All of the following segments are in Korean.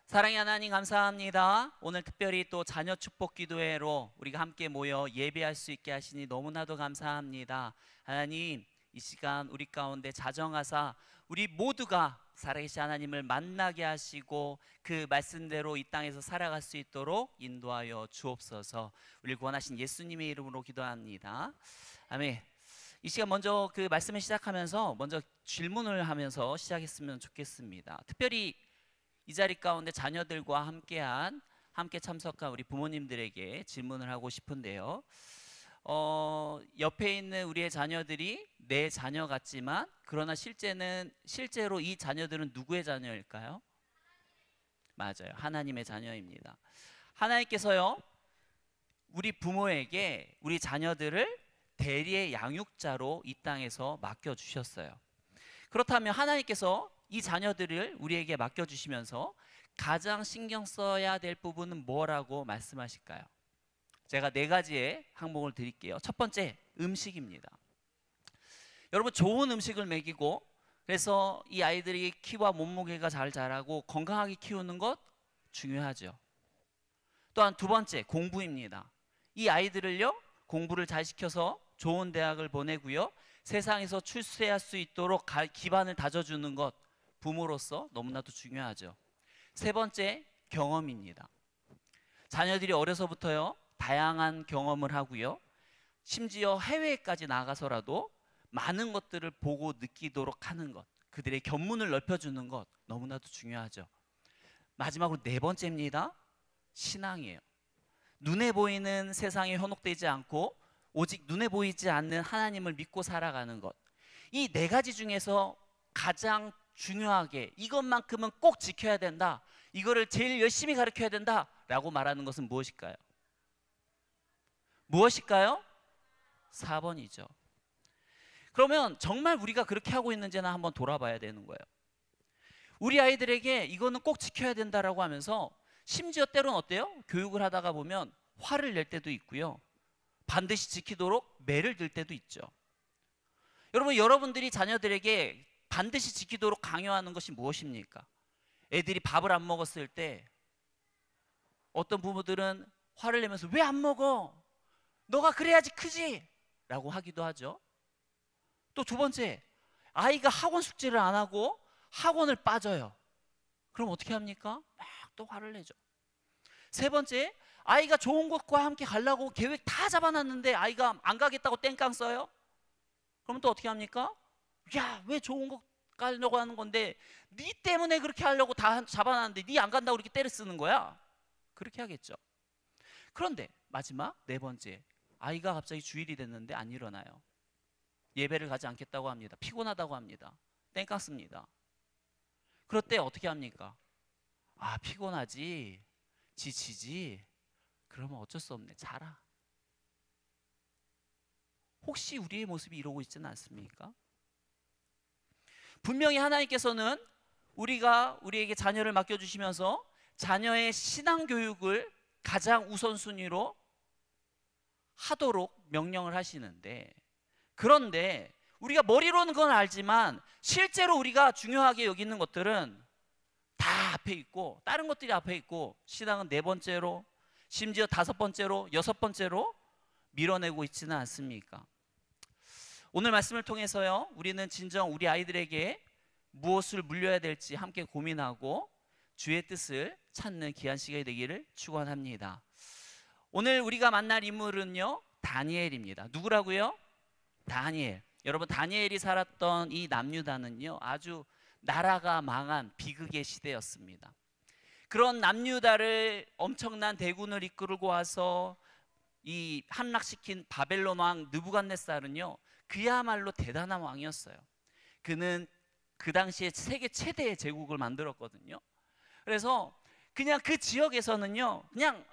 사랑의 하나님 감사합니다. 오늘 특별히 또 자녀 축복 기도회로 우리가 함께 모여 예배할 수 있게 하시니 너무나도 감사합니다. 하나님, 이 시간 우리 가운데 자정하사 우리 모두가 살아계신 하나님을 만나게 하시고 그 말씀대로 이 땅에서 살아갈 수 있도록 인도하여 주옵소서. 우리를 구원하신 예수님의 이름으로 기도합니다. 아멘. 이 시간 먼저 그 말씀을 시작하면서 먼저 질문을 하면서 시작했으면 좋겠습니다. 특별히 이 자리 가운데 자녀들과 함께 참석한 우리 부모님들에게 질문을 하고 싶은데요. 옆에 있는 우리의 자녀들이 내 자녀 같지만 그러나 실제로 이 자녀들은 누구의 자녀일까요? 맞아요. 하나님의 자녀입니다. 하나님께서요, 우리 부모에게 우리 자녀들을 대리의 양육자로 이 땅에서 맡겨주셨어요. 그렇다면 하나님께서 이 자녀들을 우리에게 맡겨주시면서 가장 신경 써야 될 부분은 뭐라고 말씀하실까요? 제가 4가지의 항목을 드릴게요. 첫 번째, 음식입니다. 여러분, 좋은 음식을 먹이고 그래서 이 아이들이 키와 몸무게가 잘 자라고 건강하게 키우는 것 중요하죠. 또한 두 번째, 공부입니다. 이 아이들을요, 공부를 잘 시켜서 좋은 대학을 보내고요, 세상에서 출세할 수 있도록 기반을 다져주는 것, 부모로서 너무나도 중요하죠. 세 번째, 경험입니다. 자녀들이 어려서부터요, 다양한 경험을 하고요, 심지어 해외까지 나가서라도 많은 것들을 보고 느끼도록 하는 것, 그들의 견문을 넓혀주는 것 너무나도 중요하죠. 마지막으로 4번째입니다. 신앙이에요. 눈에 보이는 세상에 현혹되지 않고 오직 눈에 보이지 않는 하나님을 믿고 살아가는 것, 이 4가지 중에서 가장 중요하게 이것만큼은 꼭 지켜야 된다, 이거를 제일 열심히 가르쳐야 된다 라고 말하는 것은 무엇일까요? 무엇일까요? 4번이죠. 그러면 정말 우리가 그렇게 하고 있는지는 한번 돌아봐야 되는 거예요. 우리 아이들에게 이거는 꼭 지켜야 된다라고 하면서 심지어 때로는 어때요? 교육을 하다가 보면 화를 낼 때도 있고요, 반드시 지키도록 매를 들 때도 있죠. 여러분들이 자녀들에게 반드시 지키도록 강요하는 것이 무엇입니까? 애들이 밥을 안 먹었을 때 어떤 부모들은 화를 내면서 왜 안 먹어? 너가 그래야지 크지? 라고 하기도 하죠. 또 두 번째, 아이가 학원 숙제를 안 하고 학원을 빠져요. 그럼 어떻게 합니까? 막 또 화를 내죠. 세 번째, 아이가 좋은 곳과 함께 가려고 계획 다 잡아놨는데 아이가 안 가겠다고 땡깡 써요. 그러면 또 어떻게 합니까? 야, 왜 좋은 곳 가려고 하는 건데 네 때문에 그렇게 하려고 다 잡아놨는데 네 안 간다고 이렇게 때려 쓰는 거야? 그렇게 하겠죠. 그런데 마지막 4번째, 아이가 갑자기 주일이 됐는데 안 일어나요. 예배를 가지 않겠다고 합니다. 피곤하다고 합니다. 땡깡 씁니다. 그럴 때 어떻게 합니까? 아, 피곤하지, 지치지, 그러면 어쩔 수 없네, 자라. 혹시 우리의 모습이 이러고 있지는 않습니까? 분명히 하나님께서는 우리에게 자녀를 맡겨주시면서 자녀의 신앙교육을 가장 우선순위로 하도록 명령을 하시는데, 그런데 우리가 머리로는 그건 알지만 실제로 우리가 중요하게 여기는 것들은 다 앞에 있고, 다른 것들이 앞에 있고, 신앙은 4번째로, 심지어 5번째로, 6번째로 밀어내고 있지는 않습니까? 오늘 말씀을 통해서요, 우리는 진정 우리 아이들에게 무엇을 물려야 될지 함께 고민하고 주의 뜻을 찾는 귀한 시간이 되기를 축원합니다. 오늘 우리가 만날 인물은요, 다니엘입니다. 누구라고요? 다니엘. 여러분, 다니엘이 살았던 이 남유다는요, 아주 나라가 망한 비극의 시대였습니다. 그런 남유다를 엄청난 대군을 이끌고 와서 이 함락시킨 바벨론 왕 느부갓네살은요, 그야말로 대단한 왕이었어요. 그는 그 당시에 세계 최대의 제국을 만들었거든요. 그래서 그냥 그 지역에서는요, 그냥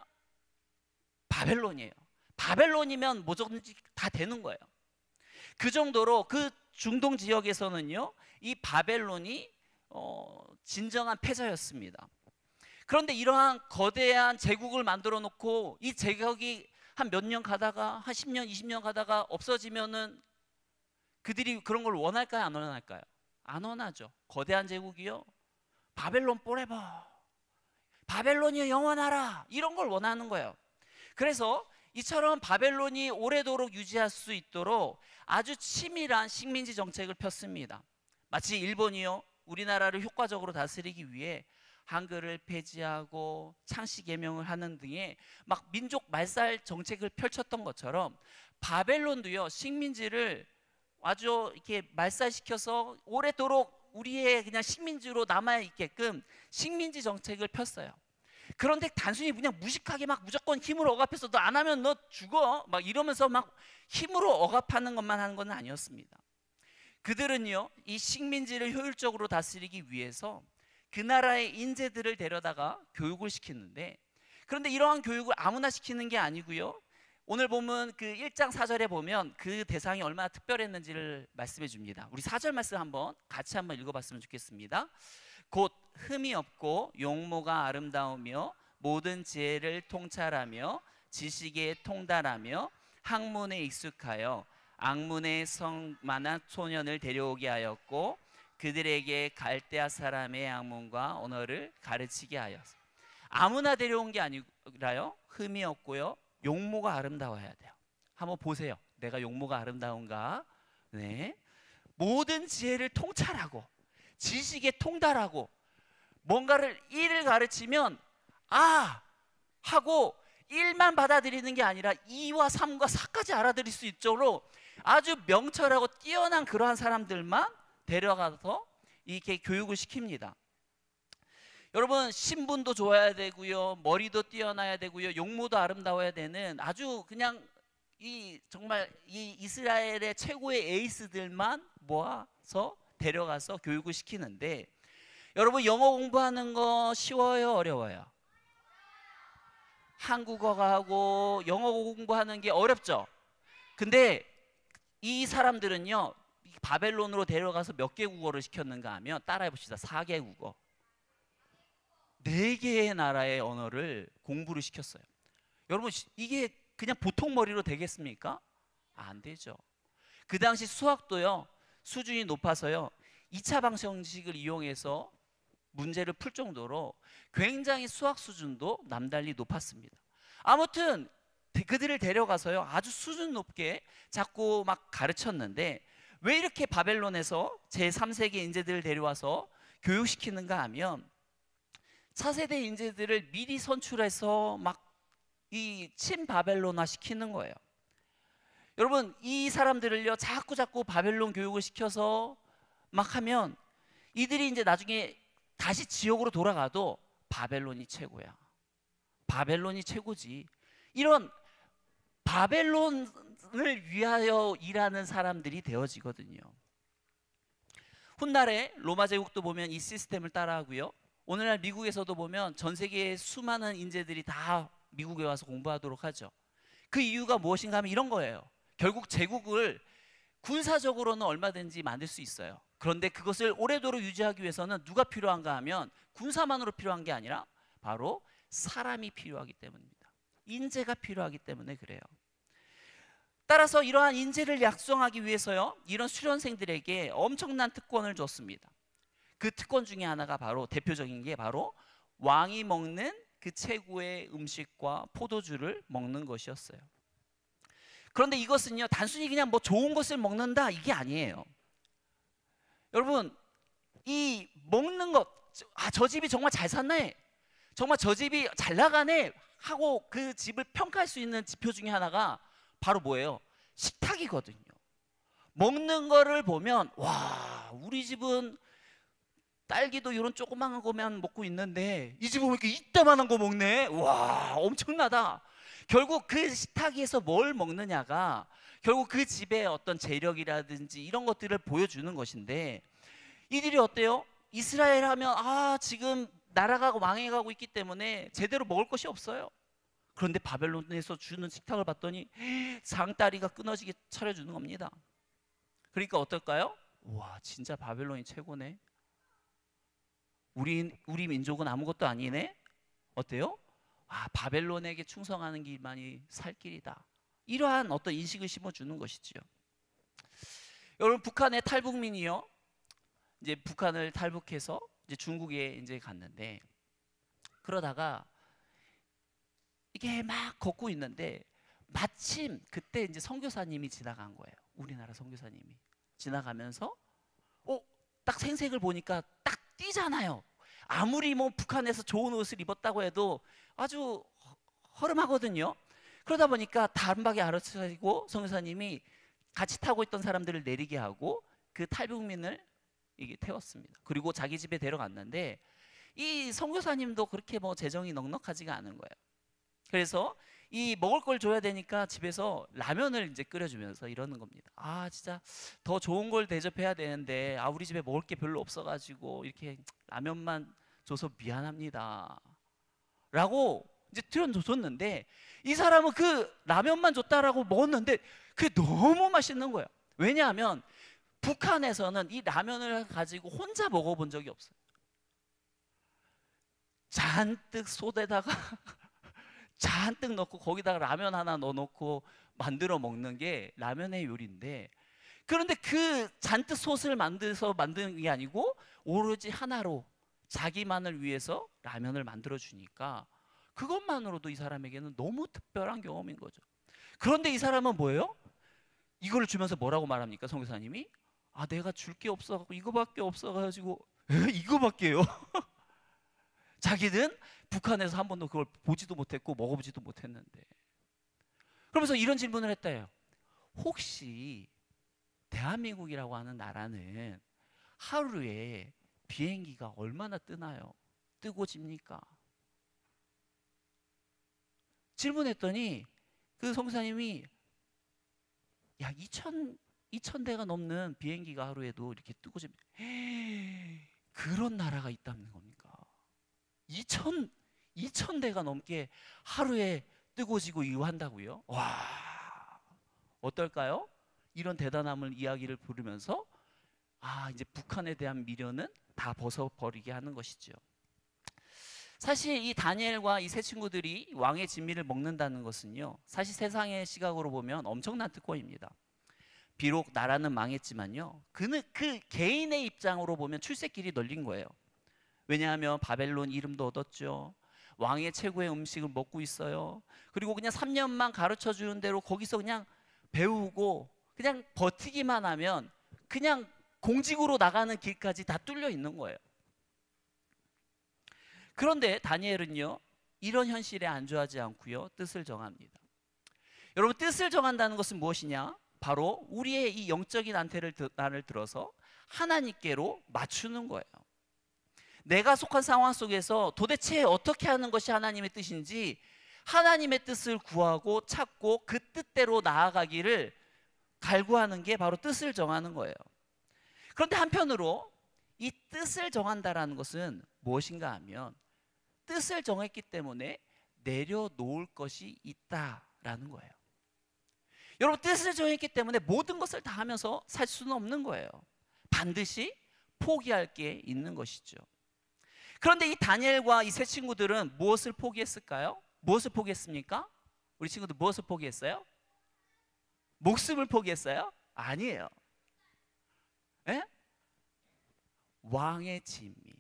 바벨론이에요. 바벨론이면 뭐든지 다 되는 거예요. 그 정도로 그 중동 지역에서는요, 이 바벨론이 진정한 패자였습니다. 그런데 이러한 거대한 제국을 만들어 놓고 이 제국이 한 몇 년 가다가 한 10년, 20년 가다가 없어지면은 그들이 그런 걸 원할까요? 안 원할까요? 안 원하죠. 거대한 제국이요, 바벨론 포레버, 바벨론이 영원하라, 이런 걸 원하는 거예요. 그래서 이처럼 바벨론이 오래도록 유지할 수 있도록 아주 치밀한 식민지 정책을 폈습니다. 마치 일본이요, 우리나라를 효과적으로 다스리기 위해 한글을 폐지하고 창씨 개명을 하는 등의 막 민족 말살 정책을 펼쳤던 것처럼 바벨론도요, 식민지를 아주 이렇게 말살시켜서 오래도록 우리의 그냥 식민지로 남아 있게끔 식민지 정책을 폈어요. 그런데 단순히 그냥 무식하게 막 무조건 힘으로 억압해서 너 안 하면 너 죽어 막 이러면서 막 힘으로 억압하는 것만 하는 건 아니었습니다. 그들은요, 이 식민지를 효율적으로 다스리기 위해서 그 나라의 인재들을 데려다가 교육을 시키는데, 그런데 이러한 교육을 아무나 시키는 게 아니고요, 오늘 보면 그 1장 4절에 보면 그 대상이 얼마나 특별했는지를 말씀해 줍니다. 우리 4절 말씀 같이 한번 읽어봤으면 좋겠습니다. 곧 흠이 없고 용모가 아름다우며 모든 지혜를 통찰하며 지식에 통달하며 학문에 익숙하여 악문의 성만한 소년을 데려오게 하였고 그들에게 갈대아 사람의 학문과 언어를 가르치게 하였어. 아무나 데려온 게 아니라요, 흠이 없고요, 용모가 아름다워야 돼요. 한번 보세요. 내가 용모가 아름다운가? 네. 모든 지혜를 통찰하고 지식에 통달하고 뭔가를 일을 가르치면 아 하고 1만 받아들이는 게 아니라 2와 3과 4까지 알아들일 수 있도록 아주 명철하고 뛰어난 그러한 사람들만 데려가서 이렇게 교육을 시킵니다. 여러분, 신분도 좋아야 되고요, 머리도 뛰어나야 되고요, 용모도 아름다워야 되는 아주 그냥 정말 이 이스라엘의 최고의 에이스들만 모아서 데려가서 교육을 시키는데, 여러분 영어 공부하는 거 쉬워요, 어려워요? 한국어가 하고 영어 공부하는 게 어렵죠. 근데 이 사람들은요, 바벨론으로 데려가서 몇 개 국어를 시켰는가 하면 따라해 봅시다. 4개 국어, 4개의 나라의 언어를 공부를 시켰어요. 여러분, 이게 그냥 보통 머리로 되겠습니까? 안 되죠. 그 당시 수학도요, 수준이 높아서요, 2차 방정식을 이용해서 문제를 풀 정도로 굉장히 수학 수준도 남달리 높았습니다. 아무튼 그들을 데려가서요, 아주 수준 높게 자꾸 막 가르쳤는데, 왜 이렇게 바벨론에서 제3세기 인재들을 데려와서 교육시키는가 하면 차세대 인재들을 미리 선출해서 막 이 친바벨론화 시키는 거예요. 여러분, 이 사람들을요 자꾸 바벨론 교육을 시켜서 막 하면 이들이 이제 나중에 다시 지옥으로 돌아가도 바벨론이 최고야, 바벨론이 최고지, 이런 바벨론을 위하여 일하는 사람들이 되어지거든요. 훗날에 로마 제국도 보면 이 시스템을 따라하고요, 오늘날 미국에서도 보면 전 세계의 수많은 인재들이 다 미국에 와서 공부하도록 하죠. 그 이유가 무엇인가 하면 이런 거예요. 결국 제국을 군사적으로는 얼마든지 만들 수 있어요. 그런데 그것을 오래도록 유지하기 위해서는 누가 필요한가 하면 군사만으로 필요한 게 아니라 바로 사람이 필요하기 때문입니다. 인재가 필요하기 때문에 그래요. 따라서 이러한 인재를 양성하기 위해서요, 이런 수련생들에게 엄청난 특권을 줬습니다. 그 특권 중에 하나가 바로, 대표적인 게 바로 왕이 먹는 그 최고의 음식과 포도주를 먹는 것이었어요. 그런데 이것은요, 단순히 그냥 뭐 좋은 것을 먹는다 이게 아니에요. 여러분, 이 먹는 것, 저 집이 정말 잘 사네, 정말 저 집이 잘 나가네 하고 그 집을 평가할 수 있는 지표 중에 하나가 바로 뭐예요? 식탁이거든요. 먹는 거를 보면 와, 우리 집은 딸기도 이런 조그마한 거만 먹고 있는데 이 집은 왜 이렇게 이따만한 거 먹네? 와, 엄청나다. 결국 그 식탁에서 뭘 먹느냐가 결국 그 집의 어떤 재력이라든지 이런 것들을 보여주는 것인데, 이들이 어때요? 이스라엘 하면 지금 나라가 망해가고 있기 때문에 제대로 먹을 것이 없어요. 그런데 바벨론에서 주는 식탁을 봤더니 상다리가 끊어지게 차려주는 겁니다. 그러니까 어떨까요? 와, 진짜 바벨론이 최고네. 우리 민족은 아무것도 아니네. 어때요? 바벨론에게 충성하는 길만이 살 길이다. 이러한 어떤 인식을 심어주는 것이지요. 여러분, 북한의 탈북민이요, 이제 북한을 탈북해서 이제 중국에 이제 갔는데, 그러다가 이게 막 걷고 있는데 마침 그때 이제 선교사님이 지나간 거예요. 우리나라 선교사님이 지나가면서 딱 생색을 보니까 딱 띄잖아요. 아무리 뭐 북한에서 좋은 옷을 입었다고 해도 아주 허름하거든요. 그러다 보니까 단박에 알아차리고 선교사님이 같이 타고 있던 사람들을 내리게 하고 그 탈북민을 이게 태웠습니다. 그리고 자기 집에 데려갔는데 이 선교사님도 그렇게 뭐 재정이 넉넉하지가 않은 거예요. 그래서 이 먹을 걸 줘야 되니까 집에서 라면을 이제 끓여주면서 이러는 겁니다. 아, 진짜 더 좋은 걸 대접해야 되는데 우리 집에 먹을 게 별로 없어가지고 이렇게 라면만 줘서 미안합니다 라고 이제 줬는데, 이 사람은 그 라면만 줬다라고 먹었는데 그게 너무 맛있는 거예요. 왜냐하면 북한에서는 이 라면을 가지고 혼자 먹어본 적이 없어요. 잔뜩 솥에다가 잔뜩 넣고 거기다가 라면 하나 넣어놓고 만들어 먹는 게 라면의 요리인데, 그런데 그 잔뜩 솥을 만들어서 만드는 게 아니고 오로지 하나로 자기만을 위해서 라면을 만들어 주니까 그것만으로도 이 사람에게는 너무 특별한 경험인 거죠. 그런데 이 사람은 뭐예요? 이걸 주면서 뭐라고 말합니까? 선교사님이 내가 줄 게 없어가지고 이거밖에 없어가지고 이거밖에요? 자기는 북한에서 한 번도 그걸 보지도 못했고 먹어보지도 못했는데. 그러면서 이런 질문을 했대요. 혹시 대한민국이라고 하는 나라는 하루에 비행기가 얼마나 뜨나요? 뜨고 집니까? 질문했더니 그 선교사님이 2,000대가 넘는 비행기가 하루에도 이렇게 뜨고 집 그런 나라가 있다는 겁니까? 2,000대가 넘게 하루에 뜨고 지고 이거 한다고요? 와, 어떨까요? 이런 대단함을 이야기를 부르면서 이제 북한에 대한 미련은 다 벗어버리게 하는 것이죠. 사실 이 다니엘과 이 세 친구들이 왕의 진미를 먹는다는 것은요, 사실 세상의 시각으로 보면 엄청난 특권입니다. 비록 나라는 망했지만요, 그 개인의 입장으로 보면 출세길이 널린 거예요. 왜냐하면 바벨론 이름도 얻었죠. 왕의 최고의 음식을 먹고 있어요. 그리고 그냥 3년만 가르쳐 주는 대로 거기서 그냥 배우고 그냥 버티기만 하면 그냥 공직으로 나가는 길까지 다 뚫려 있는 거예요. 그런데 다니엘은요, 이런 현실에 안주하지 않고요, 뜻을 정합니다. 여러분, 뜻을 정한다는 것은 무엇이냐? 바로 우리의 이 영적인 안테나를 들어서 하나님께로 맞추는 거예요. 내가 속한 상황 속에서 도대체 어떻게 하는 것이 하나님의 뜻인지 하나님의 뜻을 구하고 찾고 그 뜻대로 나아가기를 갈구하는 게 바로 뜻을 정하는 거예요. 그런데 한편으로 이 뜻을 정한다라는 것은 무엇인가 하면 뜻을 정했기 때문에 내려놓을 것이 있다라는 거예요. 여러분, 뜻을 정했기 때문에 모든 것을 다 하면서 살 수는 없는 거예요. 반드시 포기할 게 있는 것이죠. 그런데 이 다니엘과 이 세 친구들은 무엇을 포기했을까요? 무엇을 포기했습니까? 우리 친구들 무엇을 포기했어요? 목숨을 포기했어요? 아니에요. 에? 왕의 진미.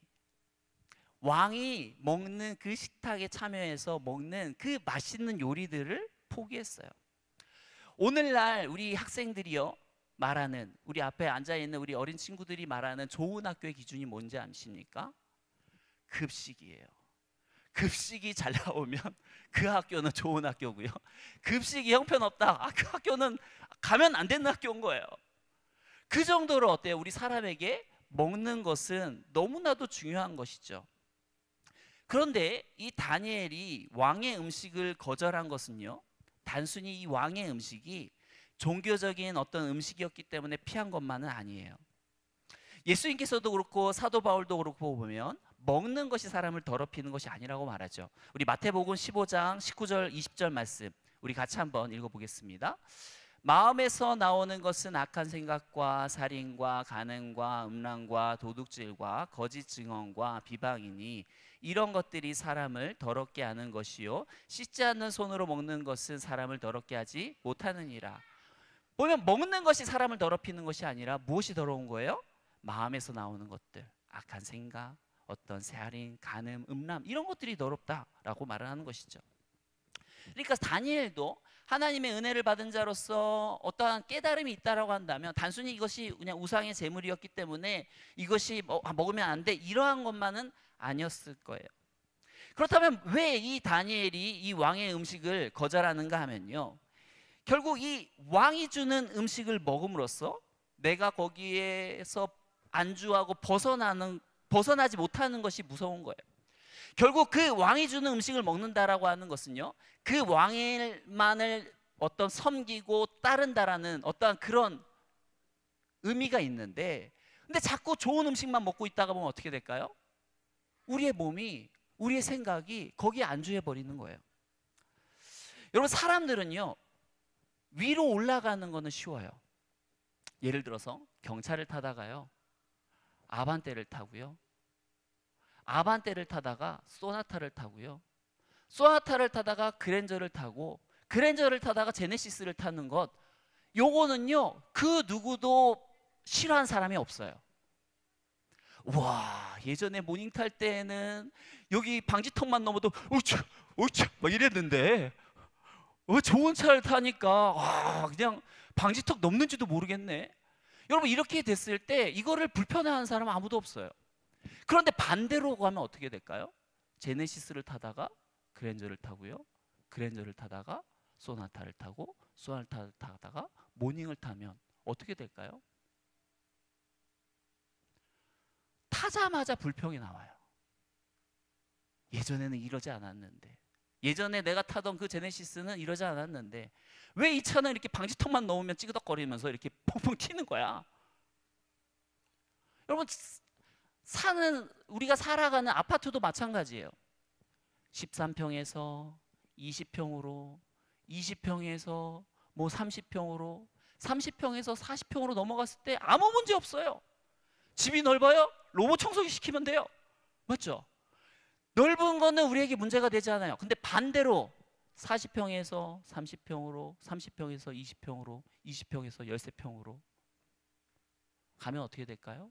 왕이 먹는 그 식탁에 참여해서 먹는 그 맛있는 요리들을 포기했어요. 오늘날 우리 학생들이요 말하는, 우리 앞에 앉아있는 우리 어린 친구들이 말하는 좋은 학교의 기준이 뭔지 아십니까? 급식이에요. 급식이 잘 나오면 그 학교는 좋은 학교고요, 급식이 형편없다, 그 학교는 가면 안 되는 학교인 거예요. 그 정도로 어때요? 우리 사람에게 먹는 것은 너무나도 중요한 것이죠. 그런데 이 다니엘이 왕의 음식을 거절한 것은요, 단순히 이 왕의 음식이 종교적인 어떤 음식이었기 때문에 피한 것만은 아니에요. 예수님께서도 그렇고 사도 바울도 그렇고 보면 먹는 것이 사람을 더럽히는 것이 아니라고 말하죠. 우리 마태복음 15장 19절 20절 말씀 우리 같이 한번 읽어보겠습니다. 마음에서 나오는 것은 악한 생각과 살인과 간음과 음란과 도둑질과 거짓 증언과 비방이니 이런 것들이 사람을 더럽게 하는 것이요 씻지 않는 손으로 먹는 것은 사람을 더럽게 하지 못하느니라. 보면 먹는 것이 사람을 더럽히는 것이 아니라 무엇이 더러운 거예요? 마음에서 나오는 것들, 악한 생각, 어떤 세아린, 간음, 음란 이런 것들이 더럽다라고 말을 하는 것이죠. 그러니까 다니엘도 하나님의 은혜를 받은 자로서 어떠한 깨달음이 있다라고 한다면 단순히 이것이 그냥 우상의 제물이었기 때문에 이것이 먹으면 안 돼 이러한 것만은 아니었을 거예요. 그렇다면 왜 이 다니엘이 이 왕의 음식을 거절하는가 하면요, 결국 이 왕이 주는 음식을 먹음으로써 내가 거기에서 안주하고 벗어나지 못하는 것이 무서운 거예요. 결국 그 왕이 주는 음식을 먹는다라고 하는 것은요, 그 왕만을 어떤 섬기고 따른다라는 어떠한 그런 의미가 있는데, 근데 자꾸 좋은 음식만 먹고 있다가 보면 어떻게 될까요? 우리의 몸이, 우리의 생각이 거기에 안주해 버리는 거예요. 여러분, 사람들은요 위로 올라가는 거는 쉬워요. 예를 들어서 경차를 타다가요 아반떼를 타고요, 아반떼를 타다가 소나타를 타고요, 소나타를 타다가 그랜저를 타고, 그랜저를 타다가 제네시스를 타는 것, 요거는요 그 누구도 싫어하는 사람이 없어요. 와, 예전에 모닝 탈 때는 여기 방지턱만 넘어도 우차 우차 막 이랬는데 좋은 차를 타니까 그냥 방지턱 넘는지도 모르겠네. 여러분, 이렇게 됐을 때 이거를 불편해하는 사람은 아무도 없어요. 그런데 반대로 가면 어떻게 될까요? 제네시스를 타다가 그랜저를 타고요, 그랜저를 타다가 소나타를 타고, 소나타를 타다가 모닝을 타면 어떻게 될까요? 타자마자 불평이 나와요. 예전에는 이러지 않았는데, 예전에 내가 타던 그 제네시스는 이러지 않았는데 왜 이 차는 이렇게 방지턱만 넘으면 찌그덕거리면서 이렇게 펑펑 튀는 거야? 여러분, 우리가 살아가는 아파트도 마찬가지예요. 13평에서 20평으로, 20평에서 뭐 30평으로, 30평에서 40평으로 넘어갔을 때 아무 문제 없어요. 집이 넓어요? 로봇 청소기 시키면 돼요. 맞죠? 넓은 거는 우리에게 문제가 되지 않아요. 근데 반대로 40평에서 30평으로, 30평에서 20평으로, 20평에서 13평으로 가면 어떻게 될까요?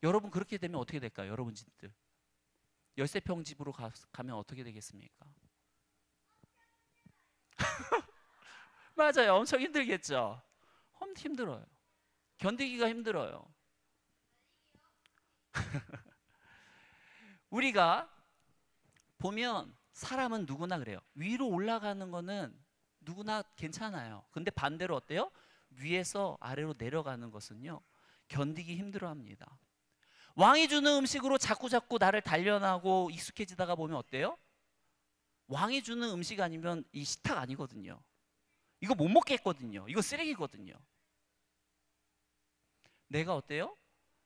여러분, 그렇게 되면 어떻게 될까요? 여러분 집들 13평 집으로 가면 어떻게 되겠습니까? 맞아요. 엄청 힘들겠죠. 힘들어요. 견디기가 힘들어요. 우리가 보면 사람은 누구나 그래요. 위로 올라가는 거는 누구나 괜찮아요. 근데 반대로 어때요? 위에서 아래로 내려가는 것은요 견디기 힘들어합니다. 왕이 주는 음식으로 자꾸 나를 단련하고 익숙해지다가 보면 어때요? 왕이 주는 음식 아니면 이 식탁 아니거든요. 이거 못 먹겠거든요. 이거 쓰레기거든요. 내가 어때요?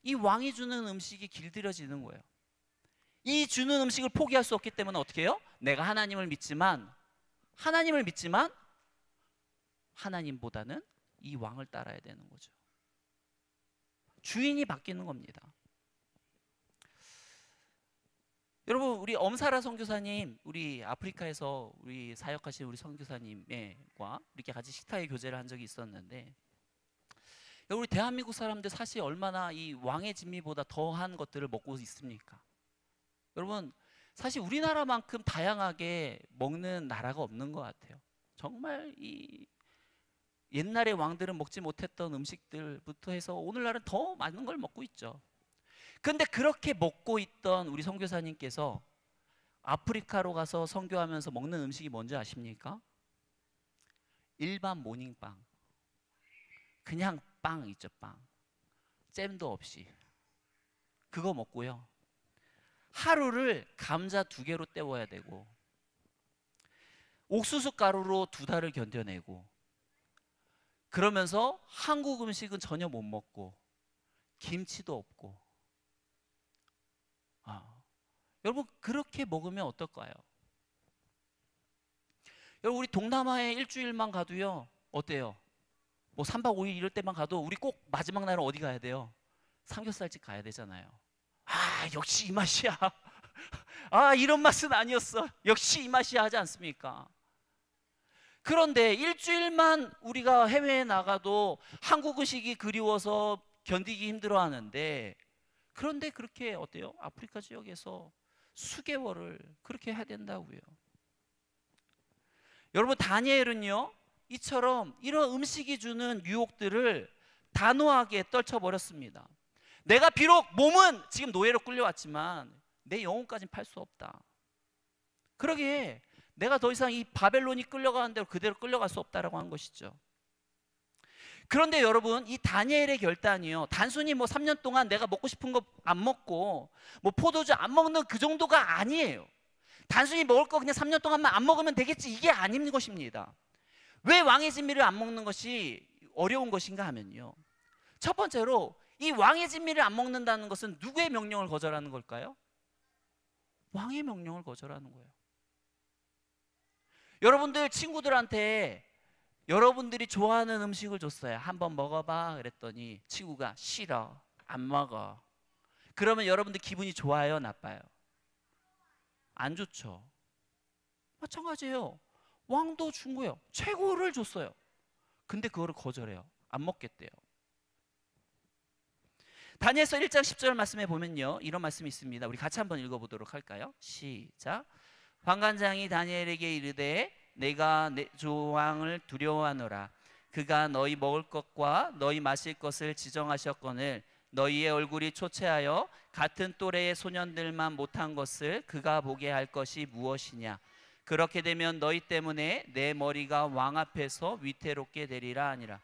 이 왕이 주는 음식이 길들여지는 거예요. 이 주는 음식을 포기할 수 없기 때문에 어떻게 해요? 내가 하나님을 믿지만 하나님보다는 이 왕을 따라야 되는 거죠. 주인이 바뀌는 겁니다. 여러분, 우리 엄사라 선교사님, 우리 아프리카에서 우리 사역하신 우리 선교사님과 이렇게 같이 식탁에 교제를 한 적이 있었는데, 우리 대한민국 사람들 사실 얼마나 이 왕의 진미보다 더한 것들을 먹고 있습니까? 여러분, 사실 우리나라만큼 다양하게 먹는 나라가 없는 것 같아요. 정말 이 옛날의 왕들은 먹지 못했던 음식들부터 해서 오늘날은 더 많은 걸 먹고 있죠. 근데 그렇게 먹고 있던 우리 선교사님께서 아프리카로 가서 선교하면서 먹는 음식이 뭔지 아십니까? 일반 모닝빵, 그냥 빵 있죠, 빵, 잼도 없이 그거 먹고요, 하루를 감자 2개로 때워야 되고, 옥수수 가루로 2달을 견뎌내고, 그러면서 한국 음식은 전혀 못 먹고 김치도 없고. 여러분, 그렇게 먹으면 어떨까요? 여러분, 우리 동남아에 일주일만 가도요 어때요? 뭐 3박 5일 이럴 때만 가도 우리 꼭 마지막 날은 어디 가야 돼요? 삼겹살집 가야 되잖아요. 역시 이 맛이야. 이런 맛은 아니었어. 역시 이 맛이야 하지 않습니까? 그런데 일주일만 우리가 해외에 나가도 한국 음식이 그리워서 견디기 힘들어 하는데, 그런데 그렇게 어때요? 아프리카 지역에서 수개월을 그렇게 해야 된다고요. 여러분, 다니엘은요, 이처럼 이런 음식이 주는 유혹들을 단호하게 떨쳐버렸습니다. 내가 비록 몸은 지금 노예로 끌려왔지만 내 영혼까지는 팔 수 없다. 그러기에 내가 더 이상 이 바벨론이 끌려가는 대로 그대로 끌려갈 수 없다라고 한 것이죠. 그런데 여러분, 이 다니엘의 결단이요, 단순히 뭐 3년 동안 내가 먹고 싶은 거 안 먹고 뭐 포도주 안 먹는 그 정도가 아니에요. 단순히 먹을 거 그냥 3년 동안만 안 먹으면 되겠지, 이게 아닌 것입니다. 왜 왕의 진미를 안 먹는 것이 어려운 것인가 하면요, 첫 번째로 이 왕의 진미를 안 먹는다는 것은 누구의 명령을 거절하는 걸까요? 왕의 명령을 거절하는 거예요. 여러분들 친구들한테 여러분들이 좋아하는 음식을 줬어요. 한번 먹어봐 그랬더니 친구가 싫어, 안 먹어. 그러면 여러분들 기분이 좋아요, 나빠요? 안 좋죠. 마찬가지예요. 왕도 준 거예요. 최고를 줬어요. 근데 그거를 거절해요. 안 먹겠대요. 다니엘서 1장 10절 말씀에 보면요, 이런 말씀이 있습니다. 우리 같이 한번 읽어보도록 할까요? 시작. 환관장이 다니엘에게 이르되 내가 내 조왕을 두려워하노라. 그가 너희 먹을 것과 너희 마실 것을 지정하셨거늘 너희의 얼굴이 초췌하여 같은 또래의 소년들만 못한 것을 그가 보게 할 것이 무엇이냐. 그렇게 되면 너희 때문에 내 머리가 왕 앞에서 위태롭게 되리라 하니라.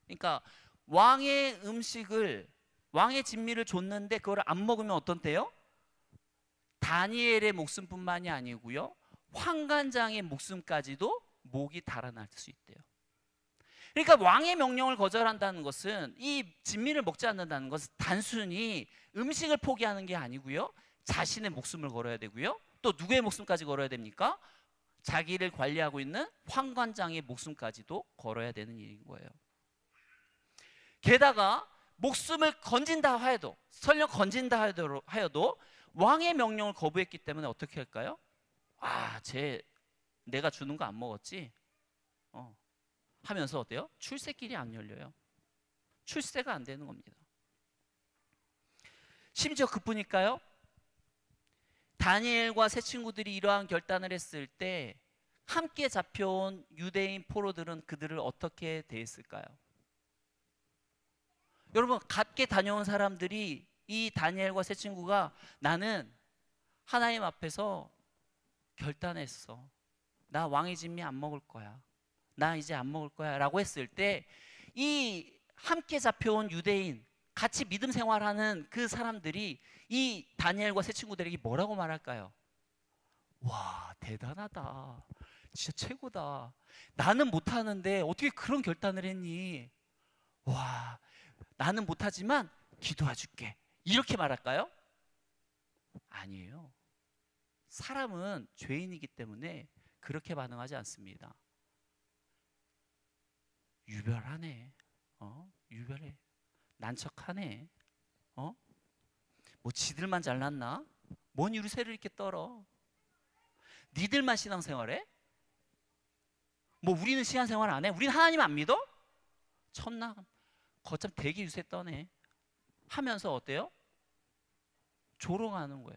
그러니까 왕의 음식을, 왕의 진미를 줬는데 그걸 안 먹으면 어떤데요? 다니엘의 목숨뿐만이 아니고요, 환관장의 목숨까지도 목이 달아날 수 있대요. 그러니까 왕의 명령을 거절한다는 것은, 이 진미를 먹지 않는다는 것은 단순히 음식을 포기하는 게 아니고요, 자신의 목숨을 걸어야 되고요, 또 누구의 목숨까지 걸어야 됩니까? 자기를 관리하고 있는 환관장의 목숨까지도 걸어야 되는 일인 거예요. 게다가 목숨을 건진다 하여도, 설령 건진다 하여도 왕의 명령을 거부했기 때문에 어떻게 할까요? 아, 내가 주는 거 안 먹었지? 하면서 어때요? 출세길이 안 열려요. 출세가 안 되는 겁니다. 심지어 그뿐일까요? 다니엘과 세 친구들이 이러한 결단을 했을 때 함께 잡혀온 유대인 포로들은 그들을 어떻게 대했을까요? 여러분, 같게 다녀온 사람들이 이 다니엘과 세 친구가 나는 하나님 앞에서 결단했어, 나 왕의 진미 안 먹을 거야, 나 이제 안 먹을 거야 라고 했을 때, 이 함께 잡혀온 유대인, 같이 믿음 생활하는 그 사람들이 이 다니엘과 세 친구들에게 뭐라고 말할까요? 와, 대단하다, 진짜 최고다, 나는 못하는데 어떻게 그런 결단을 했니? 와, 나는 못하지만 기도해줄게, 이렇게 말할까요? 아니에요. 사람은 죄인이기 때문에 그렇게 반응하지 않습니다. 유별하네, 유별해, 난척하네, 뭐 지들만 잘났나? 뭔 유리새를 이렇게 떨어? 니들만 신앙생활해? 뭐 우리는 신앙생활 안 해? 우리는 하나님 안 믿어? 천나, 거참 되게 유세 떠네 하면서 어때요? 조롱하는 거예요.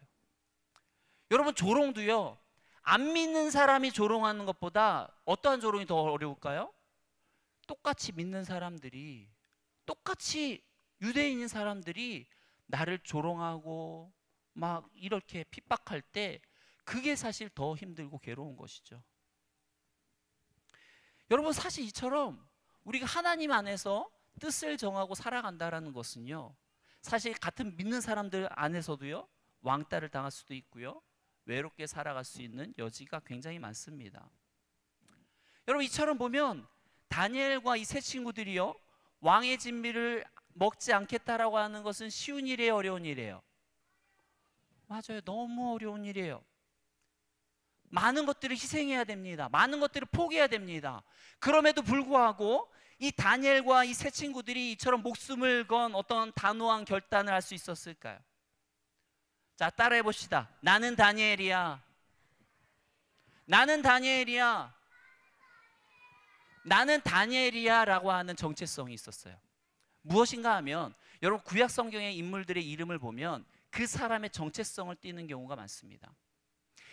여러분, 조롱도요, 안 믿는 사람이 조롱하는 것보다 어떠한 조롱이 더 어려울까요? 똑같이 믿는 사람들이, 똑같이 유대인인 사람들이 나를 조롱하고 막 이렇게 핍박할 때, 그게 사실 더 힘들고 괴로운 것이죠. 여러분, 사실 이처럼 우리가 하나님 안에서 뜻을 정하고 살아간다는 것은요, 사실 같은 믿는 사람들 안에서도요, 왕따를 당할 수도 있고요, 외롭게 살아갈 수 있는 여지가 굉장히 많습니다. 여러분, 이처럼 보면 다니엘과 이 세 친구들이요, 왕의 진미를 먹지 않겠다라고 하는 것은 쉬운 일이에요, 어려운 일이에요? 맞아요, 너무 어려운 일이에요. 많은 것들을 희생해야 됩니다. 많은 것들을 포기해야 됩니다. 그럼에도 불구하고 이 다니엘과 이 세 친구들이 이처럼 목숨을 건 어떤 단호한 결단을 할 수 있었을까요? 자, 따라해 봅시다. 나는 다니엘이야. 나는 다니엘이야. 나는 다니엘이야 라고 하는 정체성이 있었어요. 무엇인가 하면 여러분 구약 성경의 인물들의 이름을 보면 그 사람의 정체성을 띠는 경우가 많습니다.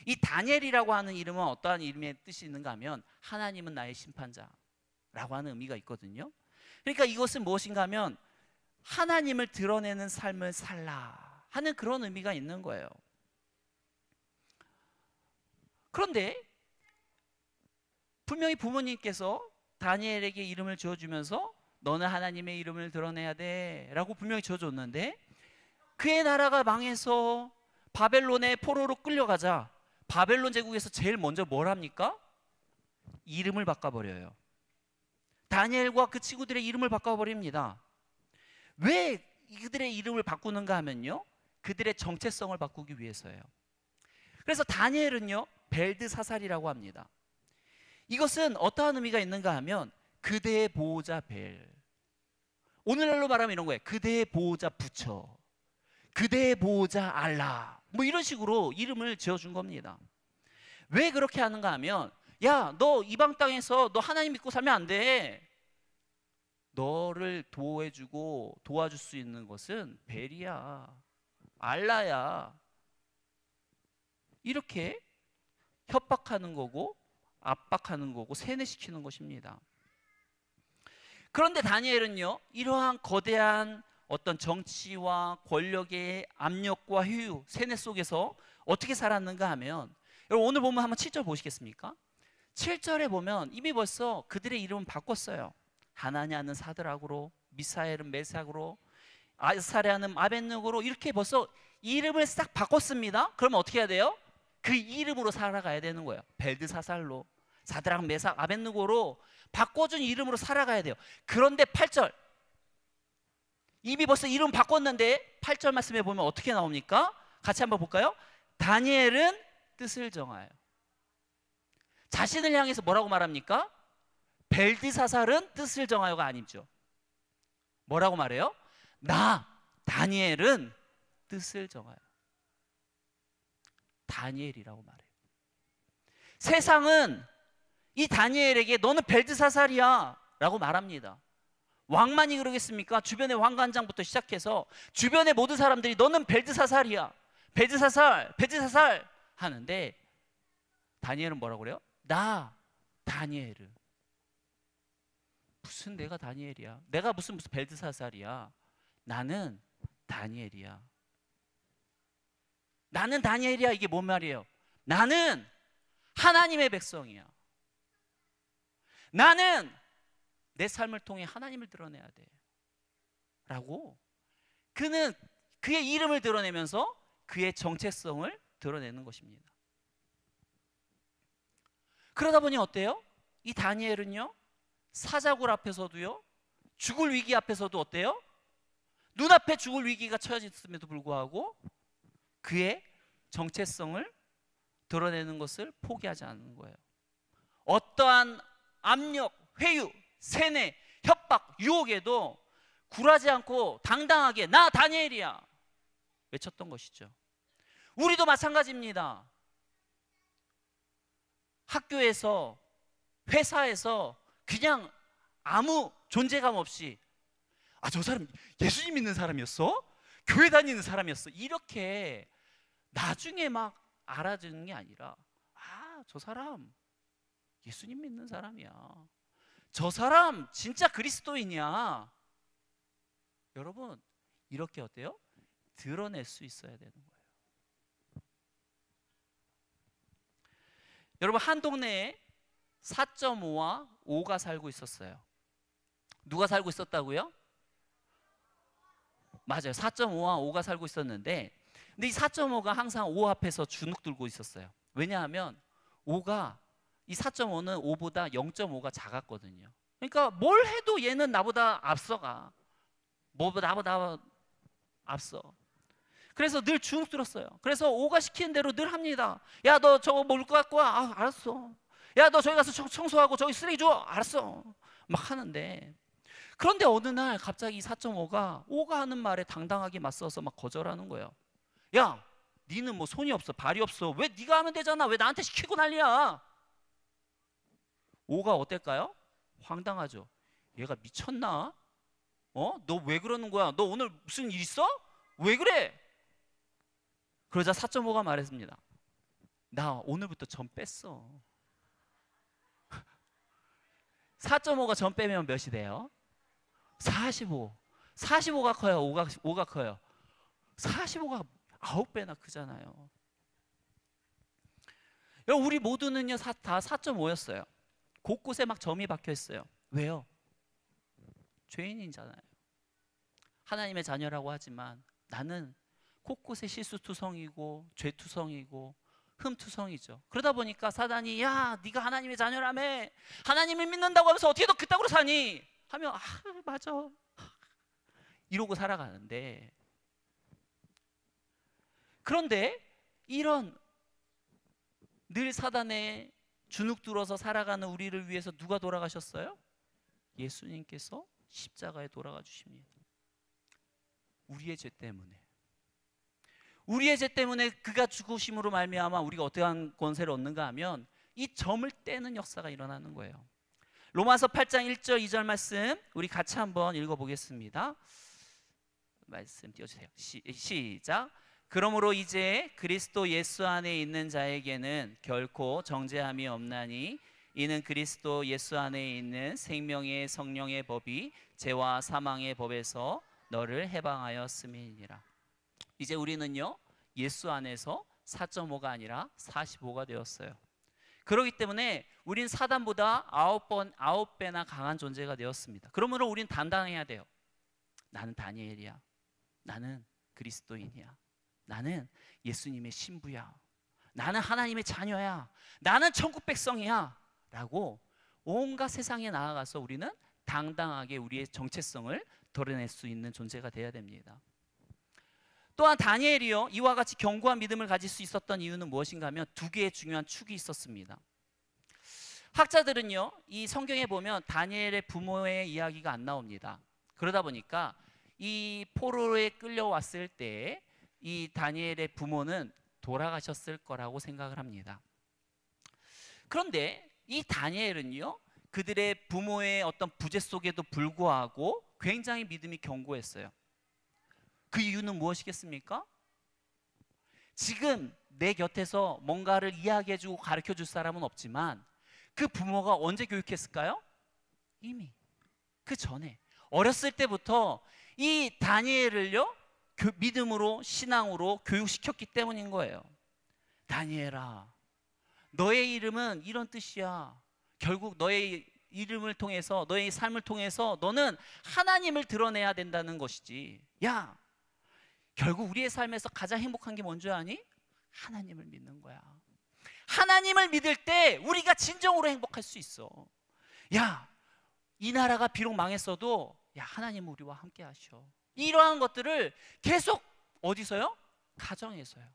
이 다니엘이라고 하는 이름은 어떠한 이름의 뜻이 있는가 하면 하나님은 나의 심판자라고 하는 의미가 있거든요. 그러니까 이것은 무엇인가 하면 하나님을 드러내는 삶을 살라 하는 그런 의미가 있는 거예요. 그런데 분명히 부모님께서 다니엘에게 이름을 지어주면서 너는 하나님의 이름을 드러내야 돼 라고 분명히 지어줬는데 그의 나라가 망해서 바벨론의 포로로 끌려가자 바벨론 제국에서 제일 먼저 뭘 합니까? 이름을 바꿔버려요. 다니엘과 그 친구들의 이름을 바꿔버립니다. 왜 그들의 이름을 바꾸는가 하면요, 그들의 정체성을 바꾸기 위해서예요. 그래서 다니엘은요 벨드사살이라고 합니다. 이것은 어떠한 의미가 있는가 하면 그대의 보호자 벨, 오늘날로 말하면 이런 거예요. 그대의 보호자 부처, 그대의 보호자 알라, 뭐 이런 식으로 이름을 지어준 겁니다. 왜 그렇게 하는가 하면 야, 너 이방 땅에서 너 하나님 믿고 살면 안 돼. 너를 보호해주고 도와줄 수 있는 것은 벨이야, 알라야. 이렇게 협박하는 거고 압박하는 거고 세뇌시키는 것입니다. 그런데 다니엘은요 이러한 거대한 어떤 정치와 권력의 압력과 효유, 세뇌 속에서 어떻게 살았는가 하면, 여러분 오늘 보면 한번 7절 보시겠습니까? 7절에 보면 이미 벌써 그들의 이름은 바꿨어요. 하나냐는 사드락으로, 미사엘은 메삭으로, 아사랴는 아벳느고로, 이렇게 벌써 이름을 싹 바꿨습니다. 그러면 어떻게 해야 돼요? 그 이름으로 살아가야 되는 거예요. 벨드사살로, 사드락, 메삭, 아벳느고로 바꿔준 이름으로 살아가야 돼요. 그런데 8절, 이미 벌써 이름 바꿨는데 8절 말씀에 보면 어떻게 나옵니까? 같이 한번 볼까요? 다니엘은 뜻을 정하여. 자신을 향해서 뭐라고 말합니까? 벨드사살은 뜻을 정하여가 아니죠. 뭐라고 말해요? 나 다니엘은 뜻을 정하여. 다니엘이라고 말해요. 세상은 이 다니엘에게 너는 벨드사살이야 라고 말합니다. 왕만이 그러겠습니까? 주변의 왕관장부터 시작해서 주변의 모든 사람들이 너는 벨드사살이야, 벨드사살, 벨드사살 하는데 다니엘은 뭐라고 그래요? 나 다니엘은. 무슨 내가 다니엘이야, 내가 무슨 벨드사살이야, 나는 다니엘이야. 나는 다니엘이야. 이게 뭔 말이에요? 나는 하나님의 백성이야. 나는 내 삶을 통해 하나님을 드러내야 돼 라고 그는 그의 이름을 드러내면서 그의 정체성을 드러내는 것입니다. 그러다 보니 어때요? 이 다니엘은요 사자굴 앞에서도요, 죽을 위기 앞에서도 어때요? 눈앞에 죽을 위기가 처해졌음에도 불구하고 그의 정체성을 드러내는 것을 포기하지 않는 거예요. 어떠한 압력, 회유, 세뇌, 협박, 유혹에도 굴하지 않고 당당하게 나 다니엘이야 외쳤던 것이죠. 우리도 마찬가지입니다. 학교에서, 회사에서 그냥 아무 존재감 없이 아, 저 사람 예수님 믿는 사람이었어? 교회 다니는 사람이었어? 이렇게 나중에 막 알아주는 게 아니라 아, 저 사람 예수님 믿는 사람이야, 저 사람 진짜 그리스도인이야. 여러분 이렇게 어때요? 드러낼 수 있어야 되는 거예요. 여러분 한 동네에 4.5와 5가 살고 있었어요. 누가 살고 있었다고요? 맞아요. 4.5와 5가 살고 있었는데, 근데 이 4.5가 항상 5 앞에서 주눅 들고 있었어요. 왜냐하면 5가, 이 4.5는 5보다 0.5가 작았거든요. 그러니까 뭘 해도 얘는 나보다 앞서가, 나보다 앞서. 그래서 늘 주눅 들었어요. 그래서 5가 시키는 대로 늘 합니다. 야, 너 저거 뭘 갖고 와? 아, 알았어. 야, 너 저기 가서 청소하고 저기 쓰레기 줘. 알았어. 막 하는데, 그런데 어느 날 갑자기 4.5가 5가 하는 말에 당당하게 맞서서 막 거절하는 거예요. 야, 니는 뭐 손이 없어, 발이 없어. 왜 네가 하면 되잖아. 왜 나한테 시키고 난리야? 5가 어떨까요? 황당하죠. 얘가 미쳤나? 너 왜 그러는 거야? 너 오늘 무슨 일 있어? 왜 그래? 그러자 4.5가 말했습니다. 나 오늘부터 점 뺐어. 4.5가 점 빼면 몇이 돼요? 45. 45가 커요? 5가 커요? 45가 9배나 크잖아요. 여러분, 우리 모두는요 다 4.5였어요. 곳곳에 막 점이 박혀 있어요. 왜요? 죄인이잖아요. 하나님의 자녀라고 하지만 나는 곳곳에 실수투성이고 죄투성이고 흠투성이죠. 그러다 보니까 사단이 야 네가 하나님의 자녀라며, 하나님을 믿는다고 하면서 어떻게 너 그따구로 사니? 하면 맞아 이러고 살아가는데, 그런데 이런 늘 사단에 주눅들어서 살아가는 우리를 위해서 누가 돌아가셨어요? 예수님께서 십자가에 돌아가 주십니다. 우리의 죄 때문에, 우리의 죄 때문에 그가 죽으심으로 말미암아 우리가 어떠한 권세를 얻는가 하면 이 점을 떼는 역사가 일어나는 거예요. 로마서 8장 1절 2절 말씀 우리 같이 한번 읽어보겠습니다. 말씀 띄워주세요. 시작. 그러므로 이제 그리스도 예수 안에 있는 자에게는 결코 정죄함이 없나니 이는 그리스도 예수 안에 있는 생명의 성령의 법이 죄와 사망의 법에서 너를 해방하였음이니라. 이제 우리는요 예수 안에서 4.5가 아니라 45가 되었어요. 그렇기 때문에 우린 사단보다 9배나 강한 존재가 되었습니다. 그러므로 우린 단단해야 돼요. 나는 다니엘이야. 나는 그리스도인이야. 나는 예수님의 신부야. 나는 하나님의 자녀야. 나는 천국 백성이야 라고 온갖 세상에 나아가서 우리는 당당하게 우리의 정체성을 드러낼 수 있는 존재가 되어야 됩니다. 또한 다니엘이요 이와 같이 견고한 믿음을 가질 수 있었던 이유는 무엇인가 하면 두 개의 중요한 축이 있었습니다. 학자들은요 이 성경에 보면 다니엘의 부모의 이야기가 안 나옵니다. 그러다 보니까 이 포로에 끌려왔을 때 이 다니엘의 부모는 돌아가셨을 거라고 생각을 합니다. 그런데 이 다니엘은요 그들의 부모의 어떤 부재 속에도 불구하고 굉장히 믿음이 견고했어요. 그 이유는 무엇이겠습니까? 지금 내 곁에서 뭔가를 이야기해주고 가르쳐줄 사람은 없지만 그 부모가 언제 교육했을까요? 이미 그 전에 어렸을 때부터 이 다니엘을요 믿음으로 신앙으로 교육시켰기 때문인 거예요. 다니엘아, 너의 이름은 이런 뜻이야. 결국 너의 이름을 통해서, 너의 삶을 통해서 너는 하나님을 드러내야 된다는 것이지. 야, 결국 우리의 삶에서 가장 행복한 게 뭔지 아니? 하나님을 믿는 거야. 하나님을 믿을 때 우리가 진정으로 행복할 수 있어. 야, 이 나라가 비록 망했어도 야, 하나님은 우리와 함께 하셔. 이러한 것들을 계속 어디서요? 가정에서요.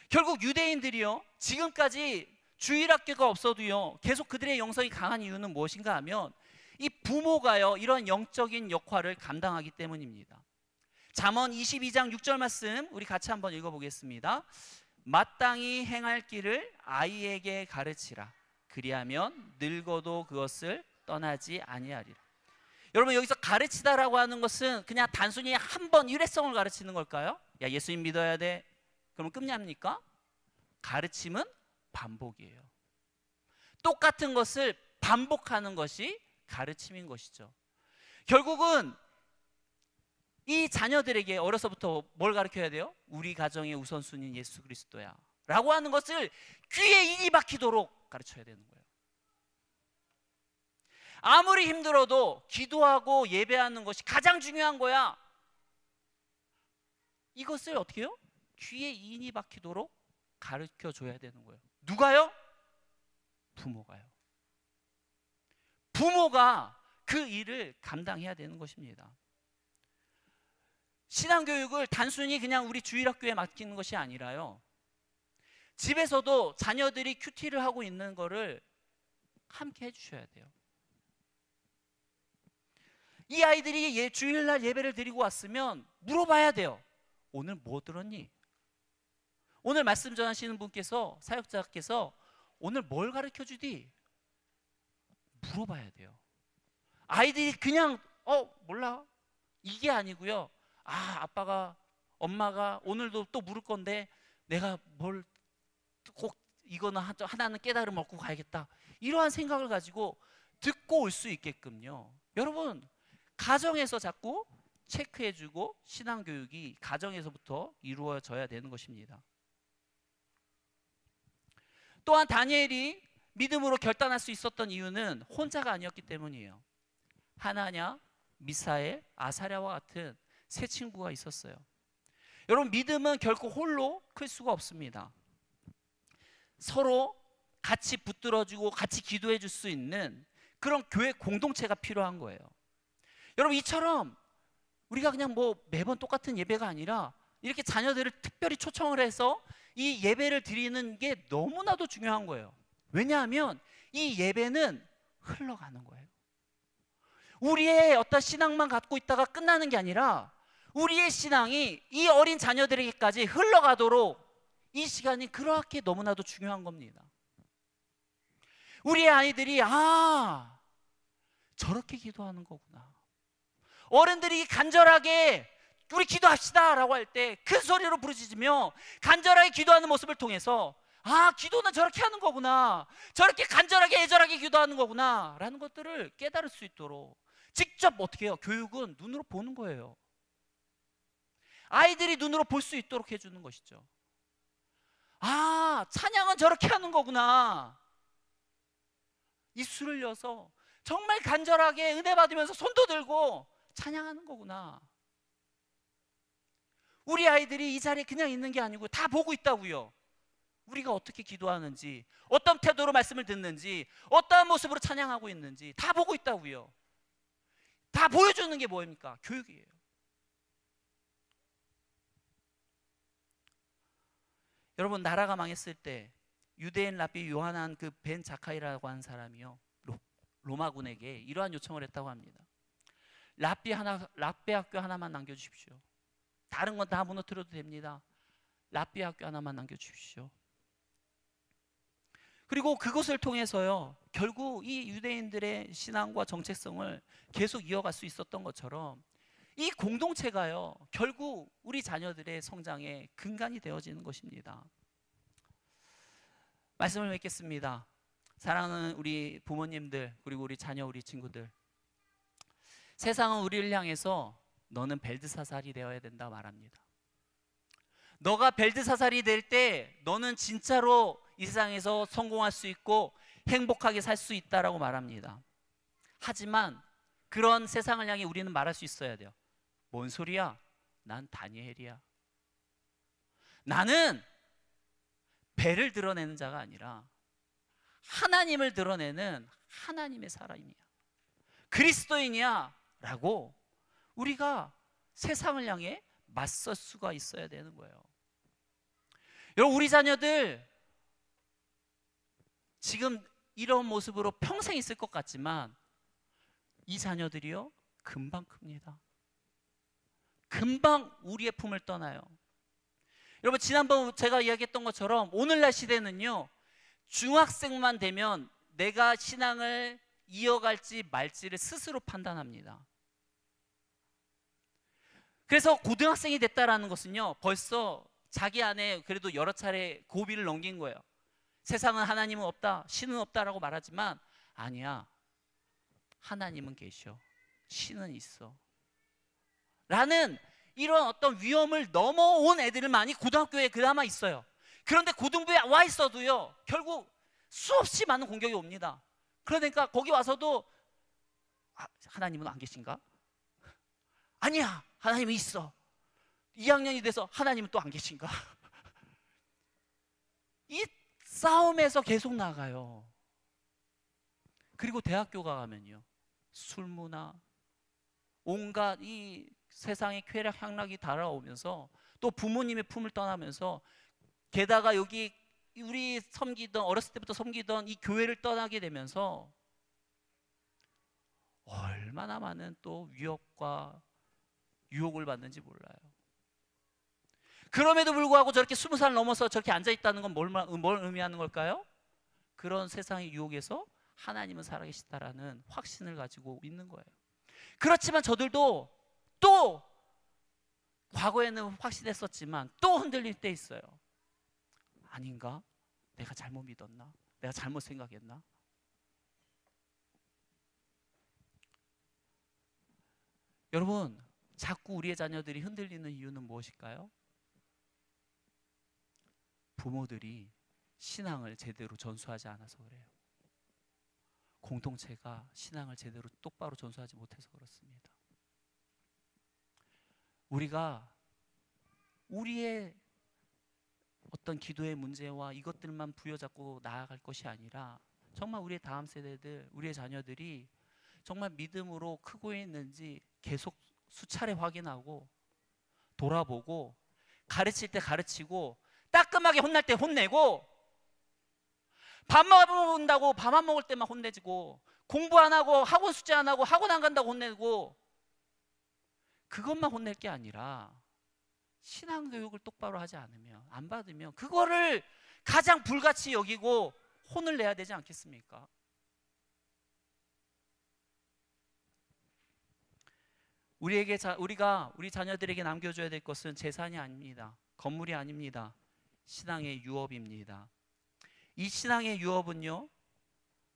결국 유대인들이요 지금까지 주일학교가 없어도요 계속 그들의 영성이 강한 이유는 무엇인가 하면 이 부모가요 이런 영적인 역할을 감당하기 때문입니다. 잠언 22장 6절 말씀 우리 같이 한번 읽어보겠습니다. 마땅히 행할 길을 아이에게 가르치라. 그리하면 늙어도 그것을 떠나지 아니하리라. 여러분 여기서 가르치다라고 하는 것은 그냥 단순히 한 번 일회성을 가르치는 걸까요? 야 예수님 믿어야 돼. 그러면 끝납니까? 가르침은 반복이에요. 똑같은 것을 반복하는 것이 가르침인 것이죠. 결국은 이 자녀들에게 어려서부터 뭘 가르쳐야 돼요? 우리 가정의 우선순위는 예수 그리스도야 라고 하는 것을 귀에 인이 박히도록 가르쳐야 되는 거예요. 아무리 힘들어도 기도하고 예배하는 것이 가장 중요한 거야. 이것을 어떻게 해요? 귀에 인이 박히도록 가르쳐줘야 되는 거예요. 누가요? 부모가요. 부모가 그 일을 감당해야 되는 것입니다. 신앙교육을 단순히 그냥 우리 주일학교에 맡기는 것이 아니라요 집에서도 자녀들이 큐티를 하고 있는 거를 함께 해주셔야 돼요. 이 아이들이 주일날 예배를 드리고 왔으면 물어봐야 돼요. 오늘 뭐 들었니? 오늘 말씀 전하시는 분께서 사역자께서 오늘 뭘 가르쳐 주디? 물어봐야 돼요. 아이들이 그냥 몰라. 이게 아니고요. 아빠가 엄마가 오늘도 또 물을 건데 내가 뭘 꼭 이거는 하나는 깨달음 얻고 가야겠다. 이러한 생각을 가지고 듣고 올 수 있게끔요. 여러분, 가정에서 자꾸 체크해주고 신앙교육이 가정에서부터 이루어져야 되는 것입니다. 또한 다니엘이 믿음으로 결단할 수 있었던 이유는 혼자가 아니었기 때문이에요. 하나냐, 미사엘, 아사랴와 같은 세 친구가 있었어요. 여러분, 믿음은 결코 홀로 클 수가 없습니다. 서로 같이 붙들어주고 같이 기도해 줄 수 있는 그런 교회 공동체가 필요한 거예요. 여러분, 이처럼 우리가 그냥 매번 똑같은 예배가 아니라 이렇게 자녀들을 특별히 초청을 해서 이 예배를 드리는 게 너무나도 중요한 거예요. 왜냐하면 이 예배는 흘러가는 거예요. 우리의 어떤 신앙만 갖고 있다가 끝나는 게 아니라 우리의 신앙이 이 어린 자녀들에게까지 흘러가도록 이 시간이 그렇게 너무나도 중요한 겁니다. 우리의 아이들이 저렇게 기도하는 거구나. 어른들이 간절하게 우리 기도합시다 라고 할 때 큰 소리로 부르짖으며 간절하게 기도하는 모습을 통해서 기도는 저렇게 하는 거구나, 저렇게 간절하게 애절하게 기도하는 거구나 라는 것들을 깨달을 수 있도록 직접 어떻게 해요? 교육은 눈으로 보는 거예요. 아이들이 눈으로 볼 수 있도록 해주는 것이죠. 찬양은 저렇게 하는 거구나. 입술을 여서 정말 간절하게 은혜 받으면서 손도 들고 찬양하는 거구나. 우리 아이들이 이 자리에 그냥 있는 게 아니고 다 보고 있다고요. 우리가 어떻게 기도하는지, 어떤 태도로 말씀을 듣는지, 어떠한 모습으로 찬양하고 있는지 다 보고 있다고요. 다 보여주는 게 뭐입니까? 교육이에요. 여러분, 나라가 망했을 때 유대인 랍비 요하난 그 벤 자카이라고 하는 사람이요, 로마군에게 이러한 요청을 했다고 합니다. 랍비 학교 하나만 남겨주십시오. 다른 건 다 무너뜨려도 됩니다. 랍비 학교 하나만 남겨주십시오. 그리고 그것을 통해서요, 결국 이 유대인들의 신앙과 정체성을 계속 이어갈 수 있었던 것처럼 이 공동체가요, 결국 우리 자녀들의 성장의 근간이 되어지는 것입니다. 말씀을 맺겠습니다. 사랑하는 우리 부모님들, 그리고 우리 자녀, 우리 친구들, 세상은 우리를 향해서 너는 벨드사살이 되어야 된다 말합니다. 너가 벨드사살이 될 때 너는 진짜로 이 세상에서 성공할 수 있고 행복하게 살 수 있다라고 말합니다. 하지만 그런 세상을 향해 우리는 말할 수 있어야 돼요. 뭔 소리야? 난 다니엘이야. 나는 배를 드러내는 자가 아니라 하나님을 드러내는 하나님의 사람이야. 그리스도인이야 라고 우리가 세상을 향해 맞설 수가 있어야 되는 거예요. 여러분, 우리 자녀들 지금 이런 모습으로 평생 있을 것 같지만 이 자녀들이요, 금방 큽니다. 금방 우리의 품을 떠나요. 여러분, 지난번 제가 이야기했던 것처럼 오늘날 시대는요, 중학생만 되면 내가 신앙을 이어갈지 말지를 스스로 판단합니다. 그래서 고등학생이 됐다라는 것은요, 벌써 자기 안에 그래도 여러 차례 고비를 넘긴 거예요. 세상은 하나님은 없다, 신은 없다라고 말하지만 아니야, 하나님은 계셔, 신은 있어 라는 이런 어떤 위험을 넘어온 애들을 많이 고등학교에 그나마 있어요. 그런데 고등부에 와 있어도요, 결국 수없이 많은 공격이 옵니다. 그러니까 거기 와서도 하나님은 안 계신가? 아니야, 하나님은 있어. 2학년이 돼서 하나님은 또 안 계신가? 이 싸움에서 계속 나가요. 그리고 대학교 가면요, 술문화, 온갖 이 세상의 쾌락 향락이 달아오면서 또 부모님의 품을 떠나면서, 게다가 여기 우리 섬기던, 어렸을 때부터 섬기던 이 교회를 떠나게 되면서 얼마나 많은 또 위협과 유혹을 받는지 몰라요. 그럼에도 불구하고 저렇게 20살 넘어서 저렇게 앉아있다는 건 뭘 의미하는 걸까요? 그런 세상의 유혹에서 하나님은 살아계시다라는 확신을 가지고 있는 거예요. 그렇지만 저들도 또 과거에는 확신했었지만 또 흔들릴 때 있어요. 아닌가? 내가 잘못 믿었나? 내가 잘못 생각했나? 여러분, 자꾸 우리의 자녀들이 흔들리는 이유는 무엇일까요? 부모들이 신앙을 제대로 전수하지 않아서 그래요. 공동체가 신앙을 제대로 똑바로 전수하지 못해서 그렇습니다. 우리가 우리의 어떤 기도의 문제와 이것들만 부여잡고 나아갈 것이 아니라 정말 우리의 다음 세대들, 우리의 자녀들이 정말 믿음으로 크고 있는지 계속 수차례 확인하고 돌아보고, 가르칠 때 가르치고, 따끔하게 혼날 때 혼내고, 밥 먹는다고 밥 안 먹을 때만 혼내지고, 공부 안 하고 학원 숙제 안 하고 학원 안 간다고 혼내고, 그것만 혼낼 게 아니라 신앙 교육을 똑바로 하지 않으면, 안 받으면 그거를 가장 불가치 여기고 혼을 내야 되지 않겠습니까? 우리가 우리 자녀들에게 남겨줘야 될 것은 재산이 아닙니다. 건물이 아닙니다. 신앙의 유업입니다. 이 신앙의 유업은요,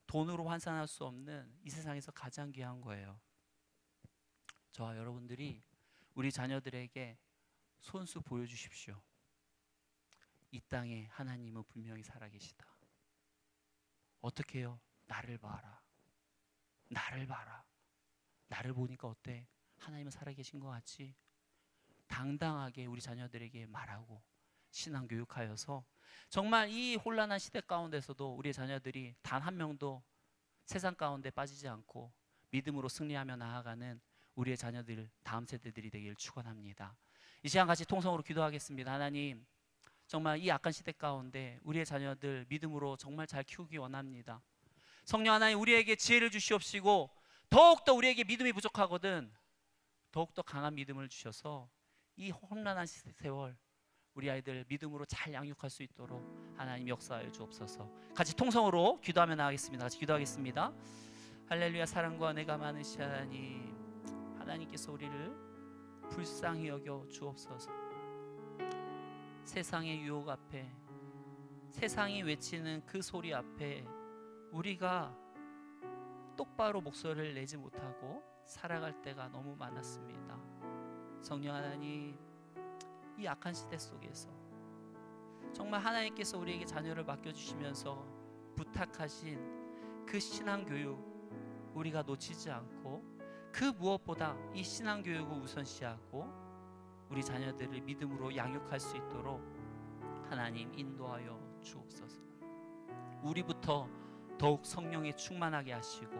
돈으로 환산할 수 없는 이 세상에서 가장 귀한 거예요. 저와 여러분들이 우리 자녀들에게 손수 보여주십시오. 이 땅에 하나님은 분명히 살아계시다. 어떻게 해요? 나를 봐라. 나를 봐라. 나를 보니까 어때? 하나님은 살아계신 것 같지? 당당하게 우리 자녀들에게 말하고 신앙 교육하여서 정말 이 혼란한 시대 가운데서도 우리 자녀들이 단 한 명도 세상 가운데 빠지지 않고 믿음으로 승리하며 나아가는 우리의 자녀들, 다음 세대들이 되길 축원합니다. 이 시간 같이 통성으로 기도하겠습니다. 하나님, 정말 이 악한 시대 가운데 우리의 자녀들 믿음으로 정말 잘 키우기 원합니다. 성령 하나님, 우리에게 지혜를 주시옵시고 더욱더 우리에게 믿음이 부족하거든 더욱더 강한 믿음을 주셔서 이 혼란한 세월 우리 아이들 믿음으로 잘 양육할 수 있도록 하나님 역사하여 주옵소서. 같이 통성으로 기도하며 나가겠습니다. 같이 기도하겠습니다. 할렐루야. 사랑과 은혜가 많으신 하나님, 하나님께서 우리를 불쌍히 여겨 주옵소서. 세상의 유혹 앞에, 세상이 외치는 그 소리 앞에 우리가 똑바로 목소리를 내지 못하고 살아갈 때가 너무 많았습니다. 성령 하나님, 이 악한 시대 속에서 정말 하나님께서 우리에게 자녀를 맡겨주시면서 부탁하신 그 신앙교육 우리가 놓치지 않고, 그 무엇보다 이 신앙교육을 우선시하고 우리 자녀들을 믿음으로 양육할 수 있도록 하나님 인도하여 주옵소서. 우리부터 더욱 성령에 충만하게 하시고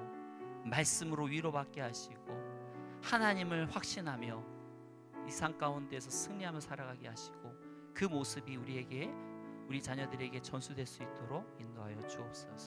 말씀으로 위로받게 하시고 하나님을 확신하며 이 삶 가운데서 승리하며 살아가게 하시고 그 모습이 우리 자녀들에게 전수될 수 있도록 인도하여 주옵소서.